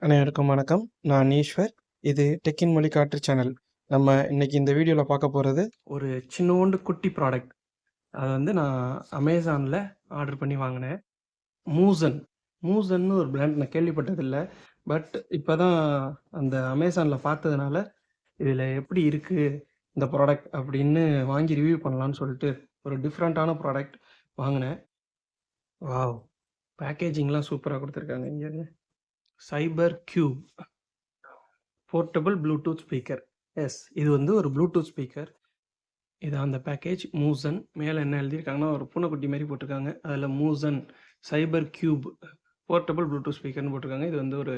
அனைவருக்கும் வணக்கம். நான் ஈஸ்வர். இது டெக்கின் மொழிக்காற்று சேனல். நம்ம இன்னைக்கு இந்த வீடியோல பார்க்க போறது ஒரு சின்னோண்டு குட்டி ப்ராடக்ட். அது வந்து நான் அமேசான்ல ஆர்டர் பண்ணி வாங்கினேன். மூசன்னு ஒரு பிராண்ட் நான் கேள்விப்பட்டதில்ல. பட் இப்பதான் அந்த அமேசான்ல பார்த்ததுனால, இதில எப்படி இருக்கு இந்த ப்ராடக்ட் அப்படின்னு வாங்கி ரிவ்யூ பண்ணலான்னு சொல்லிட்டு ஒரு டிஃப்ரெண்ட்டான ப்ராடக்ட் வாங்கினேன். வாவ்! பேக்கேஜிங்லாம் சூப்பரா குடுத்துருக்காங்க. இங்க Cyber Cube. Portable Bluetooth speaker. Yes. இது வந்து ஒரு ப்ளூடூத் ஸ்பீக்கர். இது அந்த பேக்கேஜ் மூசன். மேல என்ன எழுதியிருக்காங்கன்னா, ஒரு பூனைக்குட்டி மாரி போட்டிருக்காங்க. அதில மூசன் சைபர் கியூப் போர்ட்டபிள் ப்ளூடூத் ஸ்பீக்கர்ன்னு போட்டிருக்காங்க. இது வந்து ஒரு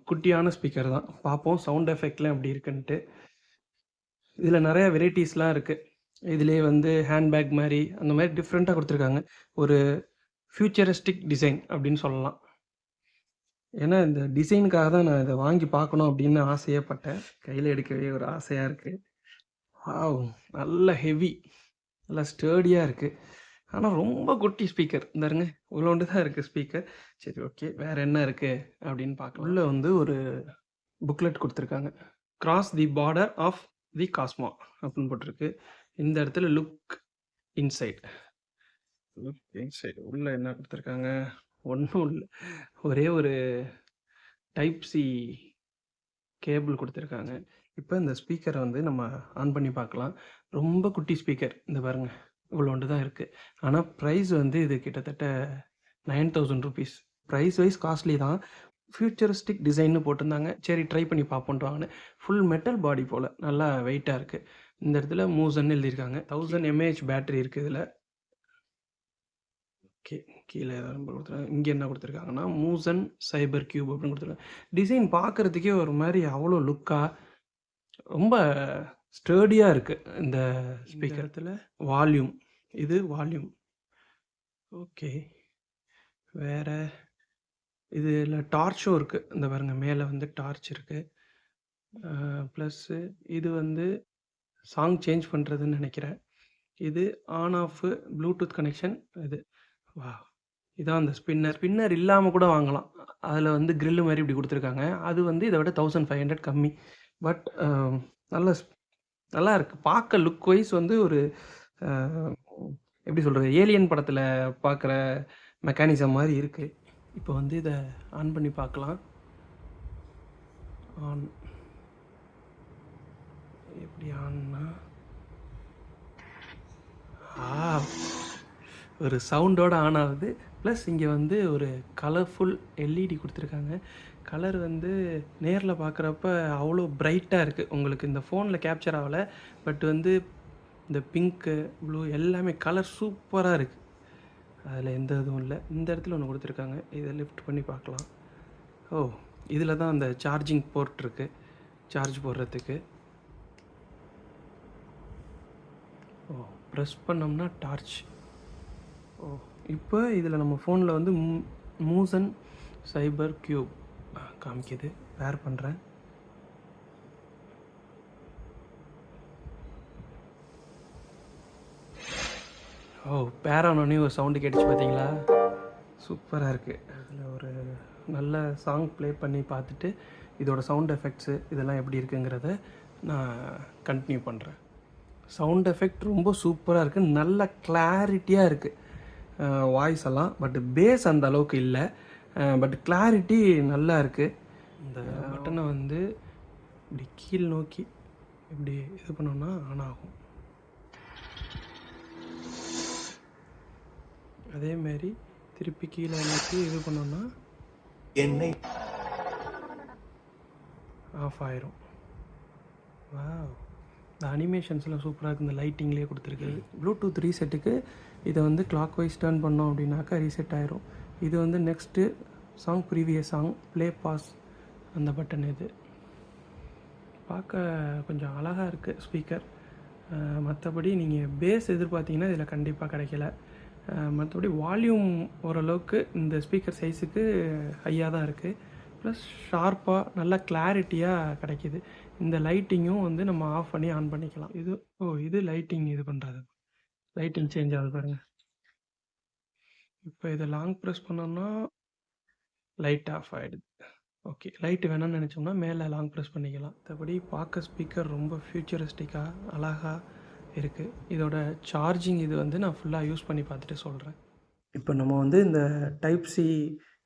குட்டியான ஸ்பீக்கர் தான். பார்ப்போம் சவுண்ட் எஃபெக்ட்லாம் எப்படி இருக்குன்ட்டு. இதில நெறைய வெரைட்டீஸ்லாம் இருக்கு. இதிலேயே வந்து ஹேண்ட்பேக் மாரி, அந்த மாரி டிஃப்ரெண்ட்டா குடுத்துருக்காங்க. ஒரு ஃபியூச்சரிஸ்டிக் டிசைன் அப்படின்னு சொல்லலாம். ஏன்னா, இந்த டிசைனுக்காக தான் நான் இத வாங்கி பார்க்கணும் அப்படின்னு ஆசையே பட்டேன். கையில எடுக்கவே ஒரு ஆசையா இருக்கு. வாவ்! நல்ல ஹெவி. நல்லா ஸ்டர்டியா இருக்கு. ஆனா ரொம்ப குட்டி ஸ்பீக்கர். இந்தாருங்க இவ்வளோண்டு தான் இருக்கு ஸ்பீக்கர். சரி ஓகே. வேற என்ன இருக்கு அப்படின்னு பார்க்கலாம். உள்ள வந்து ஒரு புக்லெட் குடுத்துருக்காங்க. Cross the border of the cosmo அப்படின்னு போட்டிருக்கு. இந்த இடத்துல லுக் இன்சைட். Look inside. உள்ள என்ன குடுத்துருக்காங்க? ஒண்ணும் இல்ல. ஒரே ஒரு டைப் சி கேபிள் குடுத்துருக்காங்க. இப்ப இந்த ஸ்பீக்கர வந்து நம்ம ஆன் பண்ணி பார்க்கலாம். ரொம்ப குட்டி ஸ்பீக்கர். இந்த பாருங்க. இவ்வளோண்டு தான் இருக்கு. ஆனா பிரைஸ் வந்து இது கிட்டத்தட்ட ₹9000. பிரைஸ் வைஸ் காஸ்ட்லி தான். ஃபியூச்சரிஸ்டிக் டிசைன்னு போட்டிருந்தாங்க. சரி ட்ரை பண்ணி பார்ப்போன்ட்டு வாங்குனேன். ஃபுல் மெட்டல் பாடி போல. நல்லா வெயிட்டா இருக்கு. இந்த இடத்துல மூசன்னு எழுதியிருக்காங்க. 1000 mAh பேட்டரி இருக்கு இதுல. ஓகே. கீழ ஏதோ நம்பர் குடுத்துருக்காங்க. இங்க என்ன குடுத்துருக்காங்கன்னா, மூசன் சைபர் கியூப் அப்படின்னு குடுத்துருக்காங்க. டிசைன் பார்க்கறதுக்கே ஒரு மாரி அவ்வளோ லுக்கா ரொம்ப ஸ்டர்டியா இருக்கு. இந்த ஸ்பீக்கர். இடத்துல வால்யூம். இது வால்யூம். ஓகே. வேற இதுல டார்ச்சும் இருக்கு. இந்த பாருங்க மேல வந்து டார்ச் இருக்கு. ப்ளஸ்ஸு இது வந்து சாங் சேஞ்ச் பண்றதுன்னு நெனைக்கிறேன். இது ஆன் ஆஃப் ப்ளூடூத் கனெக்ஷன் இது. வாவ்! இதான் அந்த ஸ்பின்னர். ஸ்பின்னர் இல்லாம கூட வாங்கலாம். அதுல வந்து கிரில் மாரி இப்படி குடுத்துருக்காங்க. அது வந்து இத விட 1500 கம்மி. பட் நல்ல நல்லா இருக்கு. பார்க்க லுக் வைஸ் வந்து ஒரு அ எப்படி சொல்றது? ஏலியன் படத்துல பார்க்குற மெக்கானிசம் மாரி இருக்கு. இப்போ வந்து இத ஆன் பண்ணி பார்க்கலாம். ஆன். எப்படி ஆன்னா? ஒரு சவுண்டோட ஆன் ஆகுது. ப்ளஸ் இங்க வந்து ஒரு கலர்ஃபுல் எல்இடி குடுத்துருக்காங்க. கலர் வந்து நேர்ல பார்க்குறப்ப அவ்வளோ பிரைட்டா இருக்கு. உங்களுக்கு இந்த ஃபோன்ல கேப்சர் ஆவல. பட் வந்து இந்த பிங்க்கு, ப்ளூ எல்லாமே கலர் சூப்பரா இருக்கு. அதில எந்த இதுவும் இல்ல. இந்த இடத்துல ஒண்ணு குடுத்துருக்காங்க. இத லிஃப்ட் பண்ணி பார்க்கலாம். ஓ! இதில தான் அந்த சார்ஜிங் போர்ட் இருக்கு. சார்ஜ் போடுறதுக்கு. ஓ! பிரஸ் பண்ணோம்னா டார்ச். ஓ! இப்ப இதில நம்ம ஃபோன்ல வந்து மூசன் சைபர் கியூப் காமிக்குது. பேர் பண்றேன். ஓ! பேர் ஆனோனே ஒரு சவுண்ட் கேட்டுச்சு பார்த்தீங்களா? சூப்பரா இருக்கு. இதில ஒரு நல்ல சாங் ப்ளே பண்ணி பார்த்துட்டு, இதோட சவுண்ட் எஃபெக்ட்ஸு இதெல்லாம் எப்படி இருக்குங்கிறத நான் கன்டின்யூ பண்றேன். சவுண்ட் எஃபெக்ட் ரொம்ப சூப்பரா இருக்கு. நல்ல கிளாரிட்டியா இருக்கு. வாய்ஸ் எல்லாம். பட் பேஸ் அந்த அளவுக்கு இல்ல. பட் கிளாரிட்டி நல்லா இருக்கு. இந்த பட்டன வந்து இப்படி கீழ் நோக்கி இப்படி இது பண்ணோம்னா ஆன் ஆகும். அதே மாரி திருப்பி கீழ நோக்கி இது பண்ணோம்னா என்னை ஆஃப் ஆயிரும். வாவ்! இந்த அனிமேஷன்ஸ்லாம் சூப்பரா இருக்கு. இந்த லைட்டிங்லேயே குடுத்துருக்கு. ப்ளூடூத் ரீசெட்டுக்கு இத வந்து கிளாக் வைஸ் டர்ன் பண்ணோம் அப்படின்னாக்கா ரீசெட் ஆயிரும். இது வந்து next song previous song play pause அந்த பட்டன் இது. பார்க்க கொஞ்சம் அழகா இருக்கு ஸ்பீக்கர். மற்றபடி நீங்கள் பேஸ் எதிர்பார்த்தீங்கன்னா இதில் கண்டிப்பாக கிடைக்கல. மற்றபடி வால்யூம் ஓரளவுக்கு இந்த ஸ்பீக்கர் சைஸுக்கு ஹையாக தான் இருக்குது. ப்ளஸ் ஷார்ப்பாக நல்லா கிளாரிட்டியாக கிடைக்கிது. இந்த லைட்டிங்கும் வந்து நம்ம ஆஃப் பண்ணி ஆன் பண்ணிக்கலாம். இது லைட்டிங் இது பண்ணுறது. லைட்டிங் சேஞ்ச் ஆகுது பாருங்கள். இப்போ இதை லாங் ப்ரெஸ் பண்ணோம்னா லைட் ஆஃப் ஆகிடுது. ஓகே. லைட்டு வேணாம்னு நெனச்சோம்னா மேலே லாங் ப்ரெஸ் பண்ணிக்கலாம். மத்தபடி பார்க்க ஸ்பீக்கர் ரொம்ப ஃப்யூச்சரிஸ்டிக்கா அழகா இருக்குது. இதோட சார்ஜிங் இது வந்து நான் ஃபுல்லாக யூஸ் பண்ணி பார்த்துட்டு சொல்கிறேன். இப்போ நம்ம வந்து இந்த டைப் சி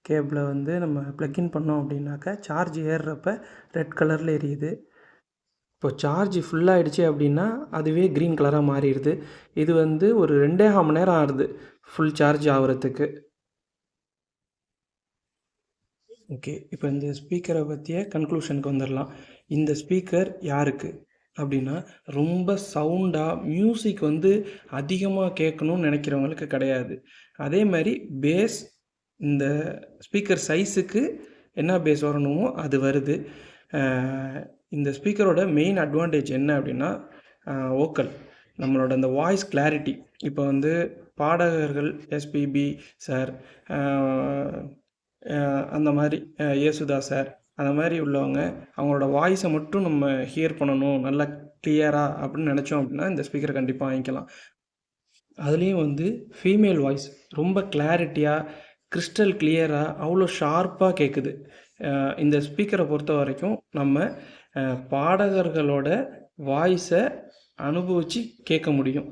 கேபிளை வந்து நம்ம ப்ளக்இன் பண்ணோம் அப்படின்னாக்கா சார்ஜ் ஏறுறப்ப ரெட் கலரில் எரியுது. இப்போ சார்ஜ் ஃபுல்லாகிடுச்சு அப்படின்னா அதுவே க்ரீன் கலராக மாறிடுது. இது வந்து ஒரு 2.5 மணி நேரம் ஆகுது ஃபுல் சார்ஜ் ஆகுறதுக்கு. ஓகே. இப்போ இந்த ஸ்பீக்கரை பற்றிய கன்க்ளூஷனுக்கு வந்துடலாம். இந்த ஸ்பீக்கர் யாருக்கு அப்படின்னா, ரொம்ப சவுண்டாக மியூசிக் வந்து அதிகமாக கேட்கணும்னு நினைக்கிறவங்களுக்கு கிடையாது. அதே மாதிரி பேஸ் இந்த ஸ்பீக்கர் சைஸுக்கு என்ன பேஸ் வரணுமோ அது வருது. இந்த ஸ்பீக்கரோட மெயின் அட்வான்டேஜ் என்ன அப்படின்னா வோக்கல், நம்மளோட அந்த வாய்ஸ் கிளாரிட்டி. இப்போ வந்து பாடகர்கள் எஸ்பிபி சார், அந்த மாதிரி யேசுதாஸ் சார், அந்த மாதிரி உள்ளவங்க அவங்களோட வாய்ஸை மட்டும் நம்ம ஹியர் பண்ணணும் நல்லா கிளியராக அப்படின்னு நினச்சோம் அப்படின்னா இந்த ஸ்பீக்கரை கண்டிப்பாக வாங்கிக்கலாம். அதுலேயும் வந்து ஃபீமேல் வாய்ஸ் ரொம்ப கிளாரிட்டியாக கிறிஸ்டல் கிளியராக அவ்வளோ ஷார்ப்பாக கேட்குது. இந்த ஸ்பீக்கரை பொறுத்த வரைக்கும் நம்ம பாடகர்களோட வாய்ஸை அனுபவித்து கேட்க முடியும்.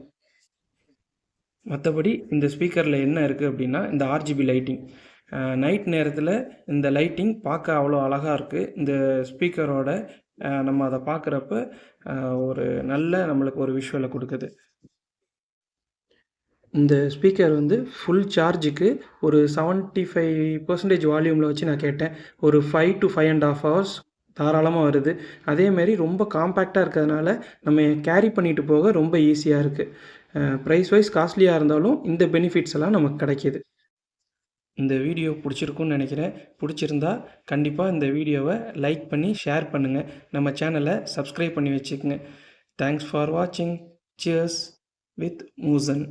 மற்றபடி இந்த ஸ்பீக்கரில் என்ன இருக்குது அப்படின்னா இந்த ஆர்ஜிபி லைட்டிங், நைட் நேரத்தில் இந்த லைட்டிங் பார்க்க அவ்வளோ அழகாக இருக்குது. இந்த ஸ்பீக்கரோட நம்ம அதை பார்க்குறப்ப ஒரு நல்ல நம்மளுக்கு ஒரு விஷுவலை கொடுக்குது. இந்த ஸ்பீக்கர் வந்து ஃபுல் சார்ஜுக்கு ஒரு 75% வால்யூமில் வச்சு நான் கேட்டேன். ஒரு 5 to 5.5 hours தாராளமாக வருது. அதேமாரி ரொம்ப காம்பேக்டாக இருக்கிறதுனால நம்ம கேரி பண்ணிட்டு போக ரொம்ப ஈஸியாக இருக்குது. ப்ரைஸ் வைஸ் காஸ்ட்லியாக இருந்தாலும் இந்த பெனிஃபிட்ஸ் எல்லாம் நமக்கு கிடைக்கிது. இந்த வீடியோ பிடிச்சிருக்குன்னு நினைக்கிறேன். பிடிச்சிருந்தா கண்டிப்பாக இந்த வீடியோவை லைக் பண்ணி ஷேர் பண்ணுங்கள். நம்ம சேனலை சப்ஸ்கிரைப் பண்ணி வச்சுக்கோங்க. தேங்க்ஸ் ஃபார் வாட்சிங். Cheers with மூசன்.